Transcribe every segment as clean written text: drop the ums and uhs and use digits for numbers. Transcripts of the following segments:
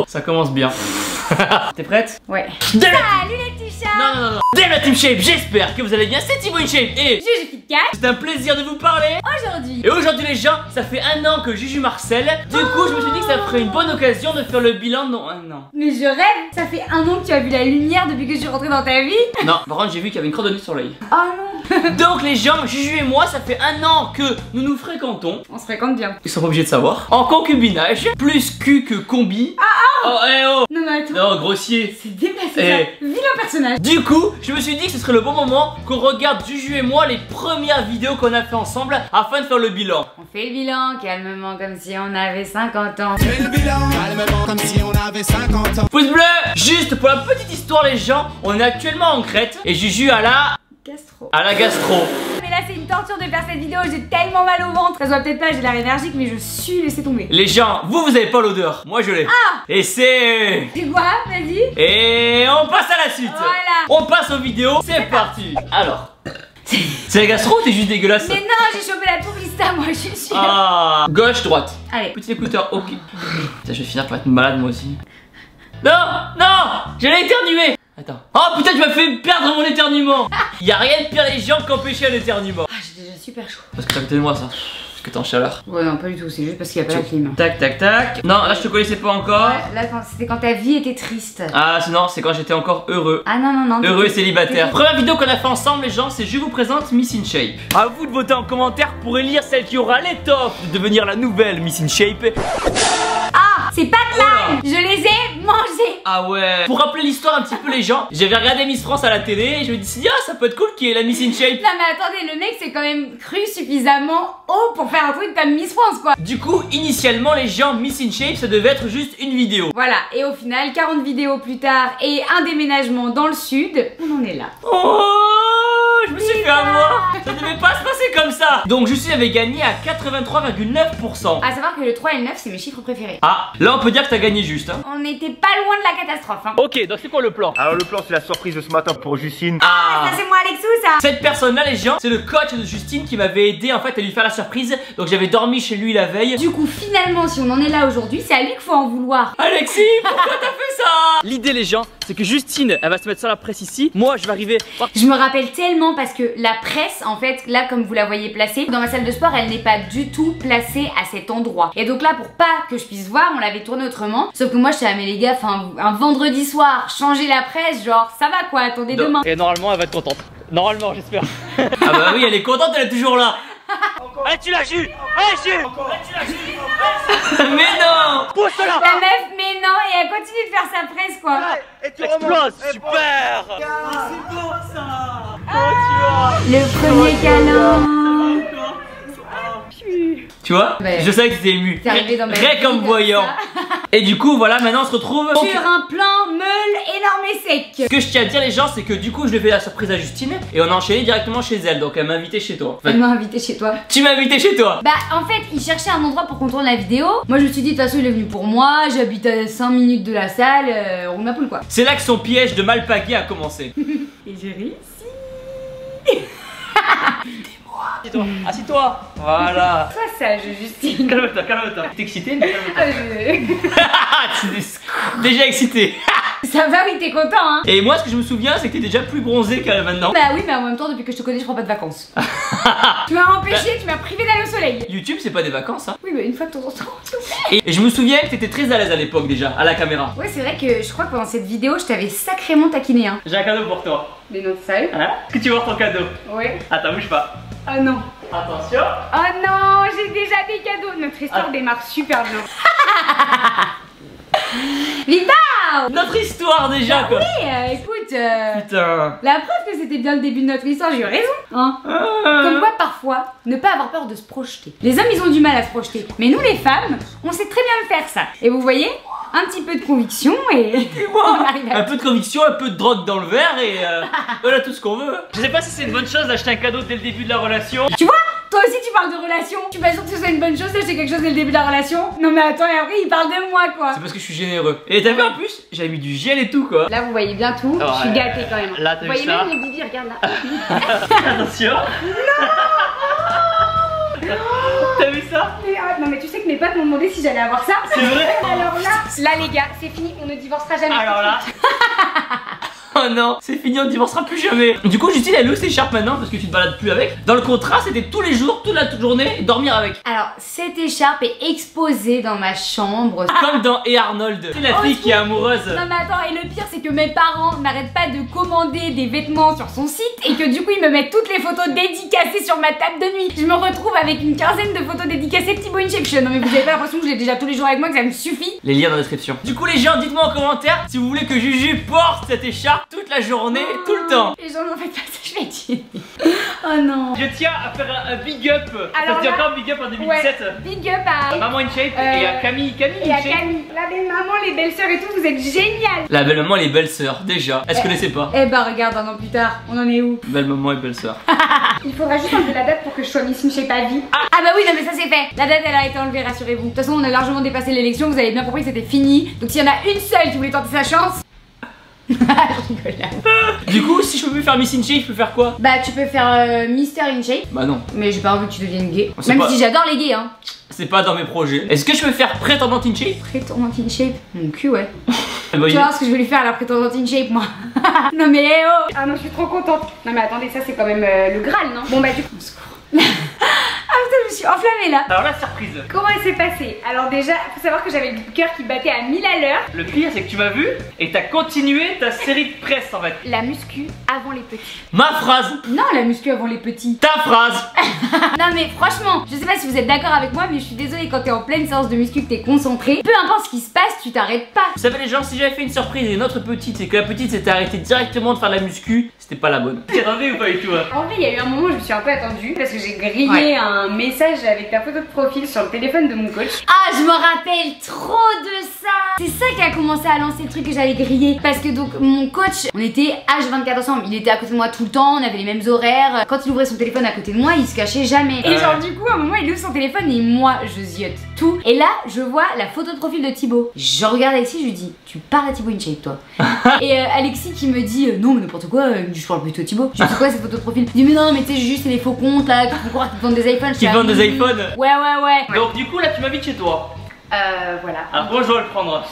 Ça commence bien. T'es prête? Ouais. Salut les petits chats. Non. Dès la Team Shape, j'espère que vous allez bien. C'est Thibaut InShape et Juju KitKat. c'est un plaisir de vous parler Aujourd'hui. Et aujourd'hui les gens, ça fait 1 an que Juju Marcel. Du coup je me suis dit que ça ferait une bonne occasion de faire le bilan. Non, 1 an. Mais je rêve. Ça fait 1 an que tu as vu la lumière depuis que je suis rentrée dans ta vie. Non, par contre j'ai vu qu'il y avait une croix de nez sur l'œil. Oh non. Donc les gens, Juju et moi, ça fait 1 an que nous nous fréquentons. On se fréquente bien. Ils sont pas obligés de savoir. En concubinage, plus cul que combi. Oh, eh oh. Non mais attends. Non, grossier. C'est déplacé ça. Vilain personnage. Du coup, je me suis dit que ce serait le bon moment qu'on regarde Juju et moi les premières vidéos qu'on a fait ensemble afin de faire le bilan. On fait le bilan calmement comme si on avait 50 ans. Fais le bilan calmement comme si on avait 50 ans. Pouce bleu. Juste pour la petite histoire les gens, on est actuellement en Crète et Juju à la gastro. Mais là c'est une torture de faire cette vidéo, j'ai tellement mal au ventre. Ça se voit peut-être pas, j'ai l'air énergique mais je suis laissé tomber. Les gens, vous avez pas l'odeur, moi je l'ai. Et c'est... C'est quoi? Vas-y. Et on passe à la suite. Voilà. On passe aux vidéos, c'est parti. Alors, c'est la gastro ou t'es juste dégueulasse? Mais non, j'ai chopé la tourista, moi je suis sûre. Ah, gauche, droite. Allez. Petit écouteur, ok. Putain, je vais finir par être malade moi aussi. Non, j'allais éternuer. Attends. Oh putain, tu m'as fait perdre mon éternuement. Y'a rien de pire les gens qu'empêcher un éternuement. Ah, j'ai déjà super chaud. Parce que t'as à côté de moi ça. Parce que t'es en chaleur. Ouais, non, pas du tout, c'est juste parce qu'il y a pas la clim. Tac, tac, tac. Non, là je te connaissais pas encore. Ouais, là c'était quand ta vie était triste. Ah, non, c'est quand j'étais encore heureux. Ah non. Heureux et célibataire. Première vidéo qu'on a fait ensemble les gens, c'est je vous présente Miss InShape. À vous de voter en commentaire pour élire celle qui aura l'étoffe de devenir la nouvelle Miss InShape. Ah, c'est pas de mal. Je les ai mangés. Ah ouais. Pour rappeler l'histoire un petit peu les gens, j'avais regardé Miss France à la télé et je me dis ah ça peut être cool qui est la Miss InShape. Non mais attendez, le mec s'est quand même cru suffisamment haut pour faire un truc comme Miss France quoi. Du coup initialement les gens Miss InShape ça devait être juste une vidéo. Voilà, et au final 40 vidéos plus tard et un déménagement dans le sud, on en est là. Oh, je me suis fait avoir. Ça devait pas se passer comme ça. Donc Juju avait gagné à 83,9%. À savoir que le 3 et le 9 c'est mes chiffres préférés. Ah, là on peut dire que t'as gagné juste hein. On n'était pas loin de la catastrophe hein. Ok, donc c'est quoi le plan? Alors le plan c'est la surprise de ce matin pour Justine. Ça c'est moi Alexou ça. Cette personne là les gens, c'est le coach de Justine qui m'avait aidé en fait à lui faire la surprise. Donc j'avais dormi chez lui la veille. Du coup finalement si on en est là aujourd'hui, c'est à lui qu'il faut en vouloir. Alexis, pourquoi t'as fait ça? L'idée les gens, c'est que Justine, elle va se mettre sur la presse ici. Moi je vais arriver. Je me rappelle tellement parce que la presse en fait là comme vous la voyez placée dans ma salle de sport, elle n'est pas du tout placée à cet endroit. Et donc là pour pas que je puisse voir, on l'avait tournée autrement. Sauf que moi je suis à mais les gars, enfin un vendredi soir, changer la presse, genre ça va quoi, attendez demain. Et normalement elle va être contente. Normalement j'espère. Ah bah oui elle est contente, elle est toujours là. Allez tu l'as Ju. Allez Ju. Tu l'as Ju. Mais non. Pousse-la. La meuf, mais non, et elle continue de faire sa presse quoi. Et tu Explose, super. C'est beau ça. Le premier câlin. Tu vois, Ouais. je savais que t'étais ému. T'es arrivé dans ma Rien vie comme comme voyant. ça. Et du coup, voilà, maintenant on se retrouve. Sur un plan meule énorme et sec. Ce que je tiens à dire, les gens, c'est que du coup, je lui ai fait la surprise à Justine et on a enchaîné directement chez elle. Donc, elle m'a invité chez toi. Enfin, Elle m'a invité chez toi. tu m'as invité chez toi. Bah en fait il cherchait un endroit pour qu'on tourne la vidéo. Moi je me suis dit de toute façon il est venu pour moi, j'habite à 5 minutes de la salle, on ma poule quoi. C'est là que son piège de mal payé a commencé. Et j'ai réussi. Assis-toi, assis-toi. Voilà. Toi sage Justine. Calme-toi, calme-toi. T'es excité, mais Ah, calme-toi. Déjà excité. Ça va oui t'es content hein. Et moi, ce que je me souviens, c'est que t'es déjà plus bronzé qu'elle maintenant. Bah oui mais en même temps depuis que je te connais je prends pas de vacances. Tu m'as empêché, tu m'as privé d'aller au soleil. YouTube, c'est pas des vacances, hein. Oui mais une fois de temps en temps s'il vous plaît. Et je me souviens que t'étais très à l'aise à l'époque déjà, à la caméra. Ouais c'est vrai que je crois que pendant cette vidéo je t'avais sacrément taquiné hein. J'ai un cadeau pour toi. Mais non sérieux? Hein? Est-ce que tu veux voir ton cadeau? Ouais. Attends, bouge pas. Oh non. Attention. Oh non j'ai déjà des cadeaux. Notre histoire démarre super bien. Viva! Notre histoire déjà quoi. Oui, écoute, Putain. la preuve que c'était bien le début de notre histoire, j'ai eu raison. Hein. Comme quoi, parfois, ne pas avoir peur de se projeter. Les hommes, ils ont du mal à se projeter. Mais nous, les femmes, on sait très bien faire ça. Et vous voyez, un petit peu de conviction et on arrive à... Un peu de conviction, un peu de drogue dans le verre et voilà tout ce qu'on veut. Je sais pas si c'est une bonne chose d'acheter un cadeau dès le début de la relation. Tu vois? Toi aussi tu parles de relation. Tu pas sûr que ce soit une bonne chose d'acheter quelque chose dès le début de la relation? Non mais attends, et après il parle de moi quoi. C'est parce que je suis généreux. Et t'as vu en plus, j'avais mis du gel et tout quoi. Là vous voyez bien tout, je suis gâtée quand même. Là, t'as vous vu voyez ça? même les bibis, regarde là. Attention. T'as vu ça? Mais, non mais tu sais que mes potes m'ont demandé si j'allais avoir ça. C'est vrai? Alors là, Là les gars, c'est fini, on ne divorcera jamais. Alors là. Oh non, c'est fini, on ne divorcera plus jamais. Du coup, Justine, elle loue cette écharpe maintenant parce que tu te balades plus avec. Dans le contrat, c'était tous les jours, toute la journée, dormir avec. Alors, cette écharpe est exposée dans ma chambre. Comme dans Et Arnold. C'est la fille qui est amoureuse. Non mais attends, et le pire c'est que mes parents n'arrêtent pas de commander des vêtements sur son site et que du coup ils me mettent toutes les photos dédicacées sur ma table de nuit. Je me retrouve avec une quinzaine de photos dédicacées de Thibaut InShape. Non mais vous avez pas l'impression que je l'ai déjà tous les jours avec moi, que ça me suffit? Les liens dans la description. Du coup les gens, dites-moi en commentaire si vous voulez que Juju porte cette écharpe toute la journée, tout le temps. Les gens n'en faites pas ça, je vais dire. Oh non. Je tiens à faire un big up. Alors ça dit là, encore big up en 2017. Ouais, big up à Maman InShape et à Camille. et à Camille. La belle maman, les belles sœurs et tout, vous êtes géniales. La belle maman et les belles sœurs, déjà. Est-ce que vous connaissez pas? Eh bah regarde, un an plus tard, on en est où? Belle maman et belle sœur. Il faudra juste enlever la date pour que je sois Miss InShape à vie. Ah bah oui, non mais ça c'est fait. La date elle a été enlevée, rassurez-vous. De toute façon, on a largement dépassé l'élection, vous avez bien compris que c'était fini. Donc s'il y en a une seule qui voulait tenter sa chance. Je rigole là. Du coup, si je peux plus faire Miss InShape, je peux faire quoi? Bah tu peux faire Mister InShape. Bah non. Mais j'ai pas envie que tu deviennes gay. C'est Même pas- si j'adore les gays hein. C'est pas dans mes projets. Est-ce que je peux faire prétendante InShape? Prétendante InShape. Mon cul ouais. Eh ben, Tu vas voir ce que je vais lui faire à la prétendante InShape moi. Non mais eh oh. Ah non je suis trop contente. Non mais attendez, ça c'est quand même le Graal non? Bon bah du coup au secours. Ah putain je me suis enflammée là. Alors la surprise. Comment elle s'est passée? Alors déjà, faut savoir que j'avais le cœur qui battait à 1000 à l'heure. Le pire, c'est que tu m'as vu et t'as continué ta série de presse en fait. La muscu avant les petits. Ma phrase. Non, la muscu avant les petits. Ta phrase. Non mais franchement, je sais pas si vous êtes d'accord avec moi, mais je suis désolée, quand t'es en pleine séance de muscu, que t'es concentré, peu importe ce qui se passe, tu t'arrêtes pas. Vous savez les gens, si j'avais fait une surprise et une autre petite, c'est que la petite s'était arrêtée directement de faire de la muscu, c'était pas la bonne. T'y attendais ou pas du tout hein? En vrai, il y a eu un moment où je me suis un peu attendue parce que j'ai grillé un message avec ta photo de profil sur le téléphone de mon coach. Ah, je me rappelle trop de ça. C'est ça qui a commencé à lancer le truc que j'avais grillé. Parce que donc mon coach, on était H24 ensemble. Il était à côté de moi tout le temps, on avait les mêmes horaires. Quand il ouvrait son téléphone à côté de moi, il se cachait jamais. Et genre du coup, à un moment, il ouvre son téléphone et moi, je ziote tout. Et là, je vois la photo de profil de Thibaut. Je regarde Alexis, je lui dis, tu parles à Thibaut InShape toi? Et Alexis qui me dit, non mais n'importe quoi, je parle plutôt à Thibaut. Je dis, c'est quoi cette photo de profil? Il dit, mais non mais tu sais, juste c'est des faux comptes là, qui font croire qu'ils te vendent des iPhones. Qui vendent des iPhones? Ouais. Donc du coup là tu m'invites chez toi. Voilà. Alors comment je dois le prendre?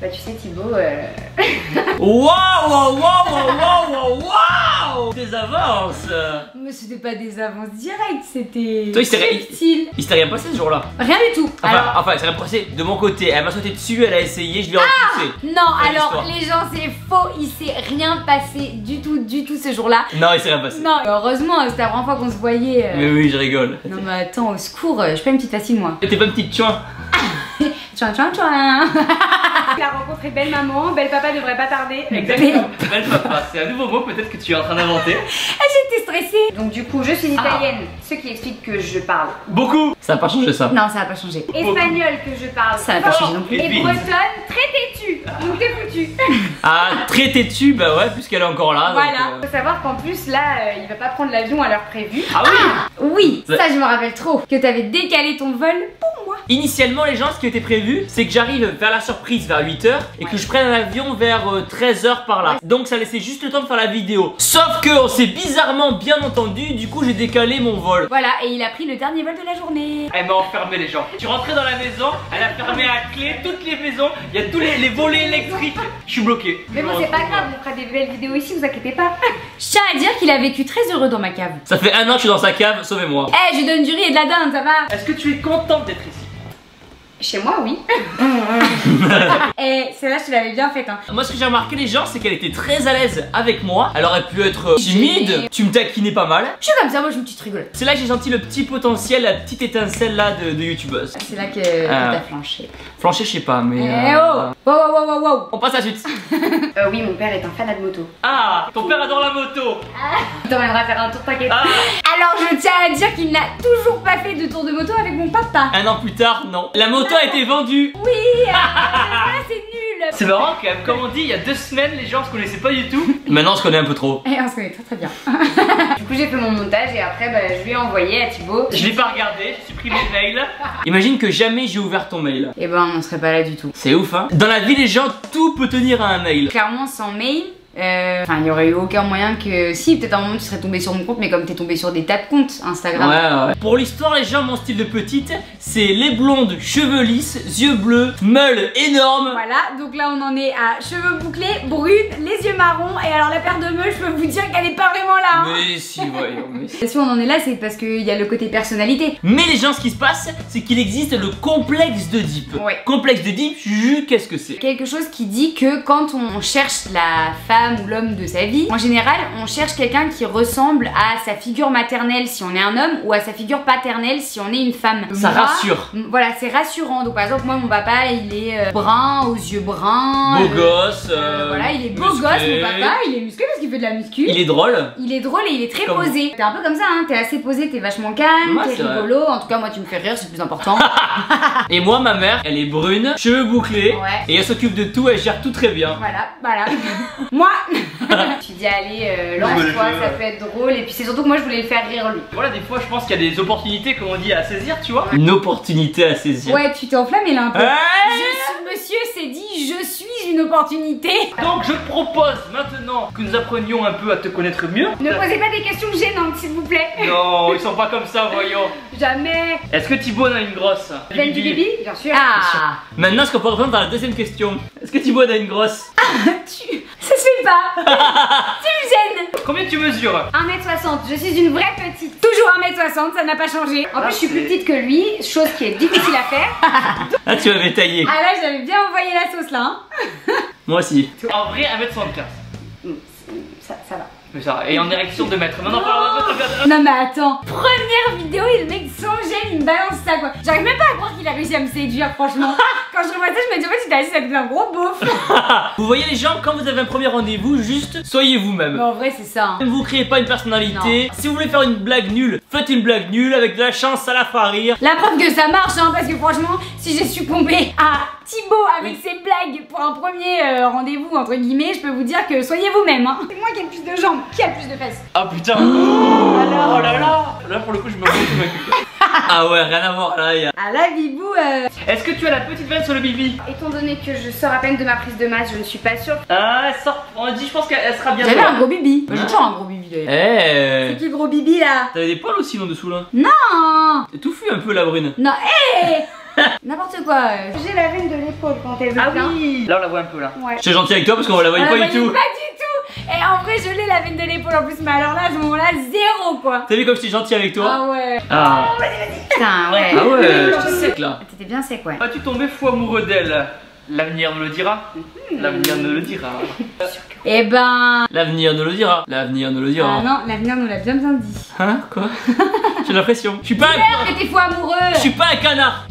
Bah tu sais Thibaut, Waouh Des avances. mais c'était pas des avances directes, c'était Toi, il s'est subtil. Il s'était rien passé ce jour-là. Rien du tout. Enfin, il s'est rien passé de mon côté. Elle m'a sauté dessus, elle a essayé, je l'ai repoussé. Non, Quelle alors histoire. les gens c'est faux, il s'est rien passé du tout ce jour-là. Non, il s'est rien passé. Non, heureusement, c'était la première fois qu'on se voyait. Mais oui, je rigole. Non mais attends, au secours, je suis pas une petite facile moi. T'es pas une petite chouin. Tchouin. Il a rencontré belle maman, belle papa devrait pas tarder. Exactement. Belle papa, c'est un nouveau mot peut-être que tu es en train d'inventer. J'étais stressée. Donc du coup, je suis italienne, ce qui explique que je parle. Beaucoup. Ça a pas changé ça. Non, ça va pas changer. Espagnol que je parle. Ça va pas changer non plus. Et Et puis- bretonne, très têtue. Donc t'es foutu. Ah, très têtu, bah ouais, puisqu'elle est encore là. Voilà. Donc, Faut savoir qu'en plus là, il va pas prendre l'avion à l'heure prévue. Ah oui. Oui, Ouais. ça je me rappelle trop. Que t'avais décalé ton vol pour moi. Initialement les gens, ce qui était prévu, c'est que j'arrive vers la surprise vers 8h et que je prenne un avion vers 13h par là. Donc ça laissait juste le temps de faire la vidéo. Sauf que on s'est bizarrement bien entendu, du coup j'ai décalé mon vol. Voilà, et il a pris le dernier vol de la journée. Elle m'a enfermé les gens. Je suis rentré dans la maison, elle a fermé à clé toutes les maisons, il y a tous les volets électriques. Je suis bloqué. Mais bon, c'est pas grave, on fera des belles vidéos ici, vous inquiétez pas. Je tiens à dire qu'il a vécu très heureux dans ma cave. Ça fait 1 an que je suis dans sa cave, sauvez-moi. Eh, je lui donne du riz et de la dinde, ça va? Est-ce que tu es contente d'être ici? Chez moi, oui. Et celle-là, je te l'avais bien faite, hein. Moi ce que j'ai remarqué les gens, c'est qu'elle était très à l'aise avec moi. Elle aurait pu être timide, Gênée. tu me taquinais pas mal. Je suis comme ça, moi je suis une petite rigolote. C'est là que j'ai senti le petit potentiel, la petite étincelle là de youtubeuse. C'est là que t'as flanché. Flancher, je sais pas, mais. Eh oh! Wow. On passe à la suite. Oui, mon père est un fanat de moto. Ah, ton père adore la moto. T'emmèneras faire un tour, t'inquiète. Ah. Alors je tiens à dire qu'il n'a toujours pas fait de tour de moto avec mon papa. 1 an plus tard, non. La moto a été vendue. Oui, c'est nul. C'est marrant quand même, comme on dit, il y a 2 semaines, les gens se connaissaient pas du tout. Maintenant, on se connaît un peu trop. Et on se connaît très bien. Du coup, j'ai fait mon montage et après, bah, je lui ai envoyé à Thibaut. Je l'ai pas regardé, j'ai supprimé le mail. Imagine que jamais j'ai ouvert ton mail. Et ben, on serait pas là du tout. C'est ouf, hein. Dans la vie, les gens, tout peut tenir à un mail. Clairement, sans mail, Enfin, il y aurait eu aucun moyen que... Si, peut-être à un moment tu serais tombé sur mon compte, mais comme t'es tombé sur des tas de comptes Instagram. Ouais. Pour l'histoire, les gens, mon style de petite, c'est les blondes, cheveux lisses, yeux bleus, meule énorme. Voilà, donc là on en est à cheveux bouclés, brunes, les yeux marrons. Et alors la paire de meules, je peux vous dire qu'elle est pas vraiment là. Hein. Mais si, voyons, mais si. Si on en est là, c'est parce qu'il y a le côté personnalité. Mais les gens, ce qui se passe, c'est qu'il existe le complexe de Deep. Ouais. Complexe de Deep, Juju, qu'est-ce que c'est? Quelque chose qui dit que quand on cherche la femme ou l'homme de sa vie, en général, on cherche quelqu'un qui ressemble à sa figure maternelle si on est un homme ou à sa figure paternelle si on est une femme. Ça rassure. Voilà, c'est rassurant. Donc par exemple, moi, mon papa, il est brun, aux yeux bruns. Beau gosse. Voilà, il est beau musclé. gosse, mon papa. Il est musclé parce qu'il fait de la muscu. Il est drôle. Il est drôle et il est très Comme... posé. T'es un peu comme ça, hein. T'es assez posé, t'es vachement calme, Ouais, t'es rigolo. En tout cas, moi, tu me fais rire, c'est le plus important. Et moi, ma mère, elle est brune, cheveux bouclés. Ouais. Et elle s'occupe de tout, elle gère tout très bien. Voilà. Moi, tu dis allez, lance-toi, ça peut être drôle. Et puis c'est surtout que moi, je voulais le faire rire lui. Voilà, des fois, je pense qu'il y a des opportunités, comme on dit, à saisir, tu vois. Une opportunité à saisir. Ouais, tu t'es enflammé là un peu. Ouais. Monsieur s'est dit, je suis une opportunité. Donc, je propose maintenant que nous apprenions un peu à te connaître mieux. Ne posez pas des questions gênantes, s'il vous plaît. Non, ils sont pas comme ça, voyons. Jamais. Est-ce que Thibaut en a une grosse? Ben du bibi, bien sûr. Ah. Maintenant, ce qu'on peut répondre dans la deuxième question. Est-ce que Thibaut en a une grosse? Ça se fait pas. Tu me gênes. Combien tu mesures? 1m60, je suis une vraie petite. Toujours 1m60, ça n'a pas changé. En plus, je suis plus petite que lui, chose qui est difficile à faire. Ah, tu m'avais taillé. Ah là, j'avais bien envoyé la sauce là. Hein. Moi aussi. En vrai, 1m75. Ça va. Mais ça, et en érection 2 mètres. Maintenant, Non mais attends, première vidéo et le mec sans gêne il me balance ça quoi. J'arrive même pas à croire qu'il a réussi à me séduire franchement. Quand je revois ça je me dis en fait il t'a assis avec un gros beauf. Vous voyez les gens, quand vous avez un premier rendez-vous, juste soyez vous-même. Mais en vrai c'est ça. Ne vous créez pas une personnalité. Non. Si vous voulez faire une blague nulle, faites une blague nulle. Avec de la chance, ça la fera rire. La preuve que ça marche hein, parce que franchement si j'ai succombé à Thibaut avec ses blagues pour un premier rendez-vous entre guillemets, je peux vous dire que soyez vous-même hein. C'est moi qui ai le plus de jambes, qui a le plus de fesses? Ah putain. Alors, oh là là. Là pour le coup je me rends compte. Ah ouais, rien à voir là. Ah là Bibou Est-ce que tu as la petite veine sur le bibi? Étant donné que je sors à peine de ma prise de masse, je ne suis pas sûre. Ah elle sort, on dit je pense qu'elle sera bien. J'avais un gros bibi. J'ai toujours un gros bibi d'ailleurs. Eh. C'est qui le gros bibi là? T'avais des poils aussi en dessous là? Non. T'es touffu un peu la brune. Non, hé. N'importe quoi. J'ai la veine de l'épaule quand elle veut. Ah oui. Là on la voit un peu là. Ouais. J'étais gentil avec toi parce qu'on la voyait pas du tout. Pas du tout. Et en vrai je l'ai la veine de l'épaule en plus, mais alors là à ce moment-là zéro quoi. T'as vu comme j'étais gentil avec toi? Ah ouais. Ah. Putain ouais. Ah ouais, je suis sec là. T'étais bien sec ouais. As-tu tombé fou amoureux d'elle? L'avenir nous le dira. L'avenir nous le dira. Eh ben. L'avenir nous le dira. L'avenir nous le dira. Ah non, l'avenir nous l'a bien dit. Hein? Quoi? J'ai l'impression. Je suis pas un... que t'es fou amoureux. Je suis pas un canard.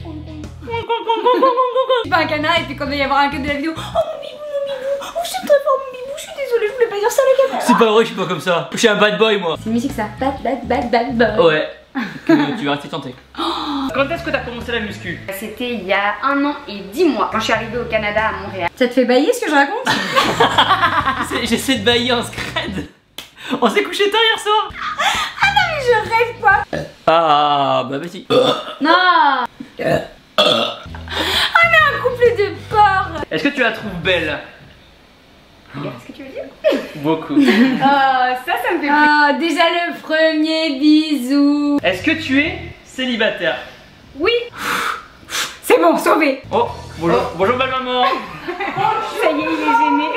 Je suis pas un canard et puis quand il va y avoir un cut de la vidéo. Oh mon bibou, oh je suis très fort mon bibou, je suis désolée, je voulais pas dire ça à la caméra. C'est pas vrai, je suis pas comme ça. Je suis un bad boy moi. C'est une musique ça. Bad boy. Ouais. Que tu vas rester tenté. Quand est-ce que t'as commencé la muscu? C'était il y a 1 an et 10 mois quand je suis arrivée au Canada à Montréal. Ça te fait bailler ce que je raconte? J'essaie de bailler en scred. On s'est couché tard hier soir. Ah non mais je rêve quoi. Ah bah vas-y. Non. On est un couple de porcs. Est-ce que tu la trouves belle? Qu'est-ce que tu veux dire? Beaucoup. Ça me fait plaisir. Déjà le premier bisou. Est-ce que tu es célibataire? Oui. C'est bon, sauvé. Oh, bonjour, bonjour belle maman. Ça y est, il est gêné.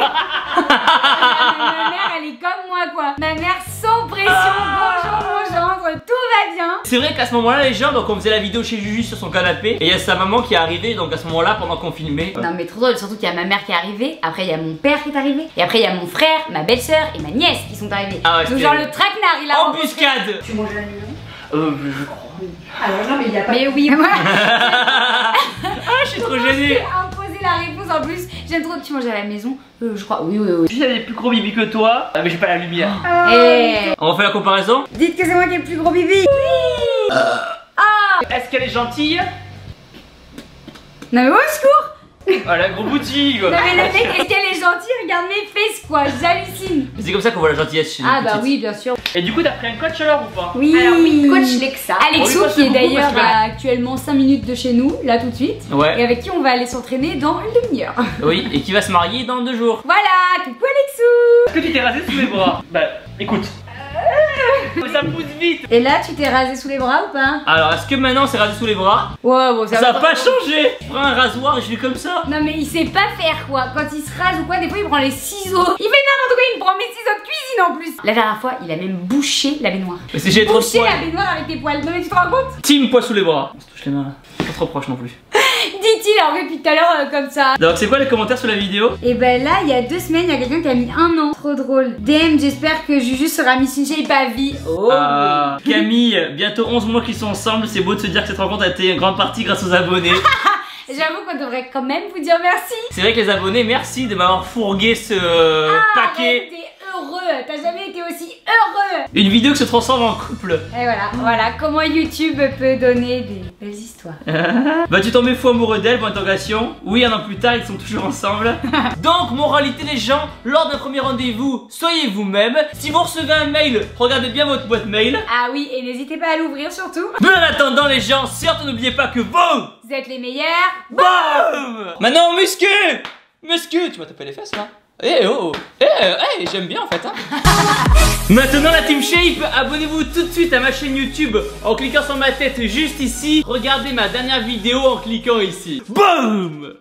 Ma mère, elle est comme moi quoi. Ma mère sans pression. Bonjour mon gendre, tout va bien. C'est vrai qu'à ce moment-là, les gens, donc on faisait la vidéo chez Juju sur son canapé, et il y a sa maman qui est arrivée, donc à ce moment-là, pendant qu'on filmait. Non mais trop drôle, surtout qu'il y a ma mère qui est arrivée, après il y a mon père qui est arrivé, et après il y a mon frère, ma belle-sœur et ma nièce qui sont arrivés. Ah ouais, donc genre le traquenard, il a embuscade. Tu manges la maison? Je crois. Alors non mais il y a pas. Mais oui, moi. Ah, je suis trop gênée. Imposer la réponse en plus. J'aime trop. Tu manges à la maison? Je crois. Oui. J'avais des plus gros bibis que toi, mais j'ai pas la lumière. On fait la comparaison? Dites que c'est moi qui ai le plus gros bibi. Oui. Est-ce qu'elle est gentille? Non mais au secours. Voilà, gros boutique. Non mais le mec, est-ce qu'elle est gentille? Regarde mes fesses quoi, j'hallucine. C'est comme ça qu'on voit la gentillesse chez nous. Ah bah oui, bien sûr. Et du coup, t'as pris un coach alors ou pas? Oui. Alors oui, coach Lexa. Alexo On lui passe qui est le coucou d'ailleurs parce que- actuellement 5 minutes de chez nous, là tout de suite. Et Ouais. avec qui on va aller s'entraîner dans une demi-heure. Oui, et qui va se marier dans 2 jours. Voilà, coucou Alexo. Est-ce que tu t'es rasé sous les bras? Bah, écoute. Ça pousse vite. Et là, tu t'es rasé sous les bras ou pas? Alors, est-ce que maintenant c'est rasé sous les bras? Ouais, bon, Ça va pas changer. Je prends un rasoir et je fais comme ça. Non mais il sait pas faire quoi. Quand il se rase ou quoi, des fois il prend les ciseaux. Il fait n'importe quoi, il me prend mes ciseaux de cuisine en plus. La dernière fois, il a même bouché la baignoire. Mais c'est j'ai trop de Bouché poils. la baignoire avec tes poils. Non mais tu te rends compte? Team poids sous les bras. On se touche les mains là. Pas trop proche non plus. Dit-il en fait depuis tout à l'heure comme ça. Donc, c'est quoi les commentaires sur la vidéo? Et ben là, il y a 2 semaines, il y a quelqu'un qui a mis 1 an. Trop drôle. DM, j'espère que Juju sera Miss in Shape à vie. Oh oui. Camille, bientôt 11 mois qu'ils sont ensemble. C'est beau de se dire que cette rencontre a été en grande partie grâce aux abonnés. J'avoue qu'on devrait quand même vous dire merci. C'est vrai que les abonnés, merci de m'avoir fourgué ce paquet. T'es heureux. T'as jamais été aussi heureux. Une vidéo qui se transforme en couple. Et voilà comment YouTube peut donner des belles histoires. Bah tu tombais fou amoureux d'elle, point d'interrogation. Oui, 1 an plus tard, ils sont toujours ensemble. Donc, moralité les gens, lors d'un premier rendez-vous, soyez vous-même. Si vous recevez un mail, regardez bien votre boîte mail. Ah oui, et n'hésitez pas à l'ouvrir surtout. Mais en attendant les gens, surtout n'oubliez pas que vous Vous êtes les meilleurs. BOUM. Maintenant, muscu. Tu m'as tapé les fesses là. Eh oh, j'aime bien en fait hein. Maintenant la Team Shape, abonnez-vous tout de suite à ma chaîne YouTube en cliquant sur ma tête juste ici. Regardez ma dernière vidéo en cliquant ici. Boum.